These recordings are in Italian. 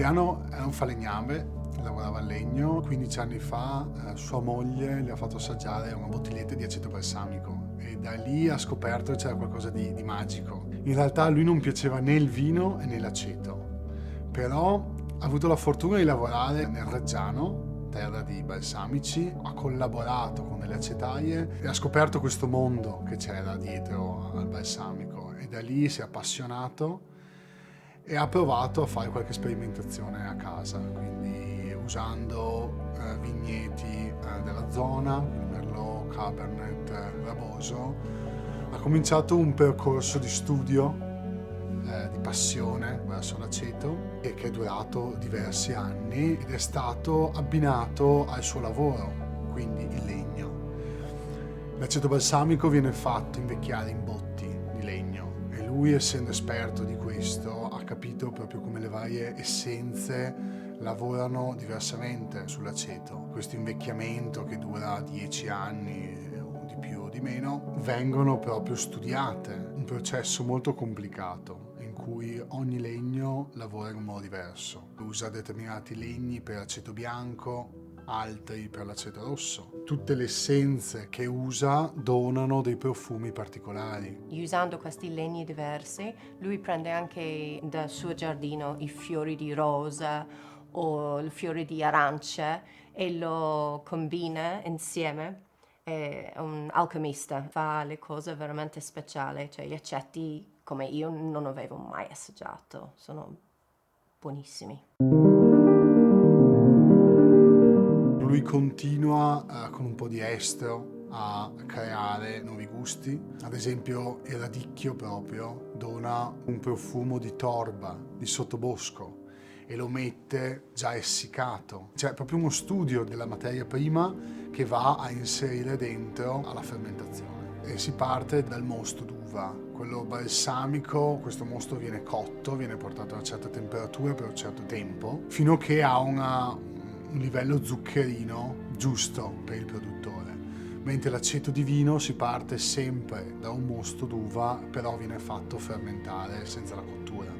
Giuliano era un falegname, lavorava al legno. 15 anni fa sua moglie le ha fatto assaggiare una bottiglietta di aceto balsamico e da lì ha scoperto che c'era qualcosa di magico. In realtà a lui non piaceva né il vino né l'aceto, però ha avuto la fortuna di lavorare nel Reggiano, terra di balsamici, ha collaborato con delle acetaie e ha scoperto questo mondo che c'era dietro al balsamico e da lì si è appassionato e ha provato a fare qualche sperimentazione a casa, quindi usando vigneti della zona, Merlot, Cabernet, Raboso. Ha cominciato un percorso di studio, di passione verso l'aceto e che è durato diversi anni ed è stato abbinato al suo lavoro, quindi il legno. L'aceto balsamico viene fatto invecchiare in botti di legno e lui, essendo esperto di questo, ha capito proprio come le varie essenze lavorano diversamente sull'aceto. Questo invecchiamento che dura 10 anni o di più o di meno vengono proprio studiate, un processo molto complicato in cui ogni legno lavora in un modo diverso. Usa determinati legni per aceto bianco, altri per l'aceto rosso. Tutte le essenze che usa donano dei profumi particolari. Usando questi legni diversi, lui prende anche dal suo giardino i fiori di rosa o i fiori di arance e lo combina insieme. È un alchemista, fa le cose veramente speciali, cioè gli aceti come io non avevo mai assaggiato, sono buonissimi. Lui continua con un po' di estero a creare nuovi gusti. Ad esempio il radicchio proprio dona un profumo di torba, di sottobosco e lo mette già essiccato. C'è proprio uno studio della materia prima che va a inserire dentro alla fermentazione. E si parte dal mosto d'uva, quello balsamico. Questo mosto viene cotto, viene portato a una certa temperatura per un certo tempo, fino a che ha un livello zuccherino giusto per il produttore, mentre l'aceto di vino si parte sempre da un mosto d'uva, però viene fatto fermentare senza la cottura.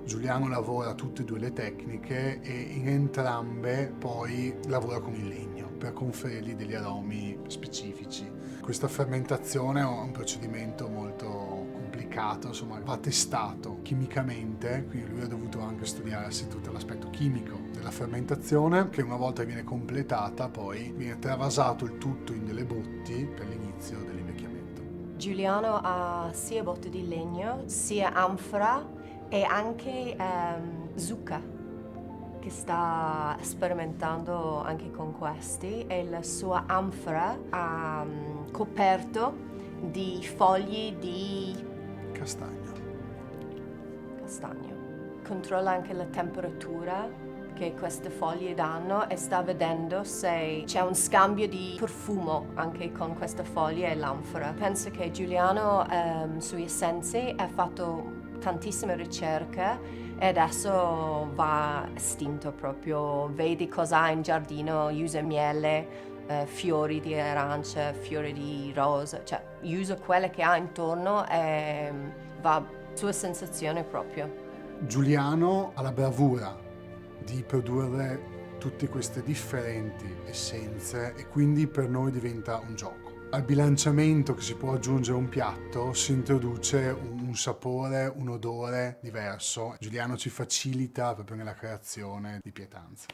Giuliano lavora tutte e due le tecniche e in entrambe poi lavora con il legno per conferirgli degli aromi specifici. Questa fermentazione è un procedimento molto complicato, insomma va testato chimicamente, quindi lui ha dovuto anche studiarsi tutto l'aspetto chimico della fermentazione, che una volta viene completata poi viene travasato il tutto in delle botti per l'inizio dell'invecchiamento. Giuliano ha sia botte di legno, sia anfora e anche zucca, che sta sperimentando anche con questi, e la sua anfora ha coperto di fogli di Castagno. Controlla anche la temperatura che queste foglie danno e sta vedendo se c'è un scambio di profumo anche con queste foglie e l'anfora. Penso che Giuliano sui essenze ha fatto tantissime ricerche e adesso va estinto proprio, vedi cosa ha in giardino, usa miele, fiori di arance, fiori di rosa, cioè usa quelle che ha intorno e va sua sensazione proprio. Giuliano ha la bravura di produrre tutte queste differenti essenze e quindi per noi diventa un gioco. Al bilanciamento che si può aggiungere a un piatto si introduce un sapore, un odore diverso. Giuliano ci facilita proprio nella creazione di pietanza.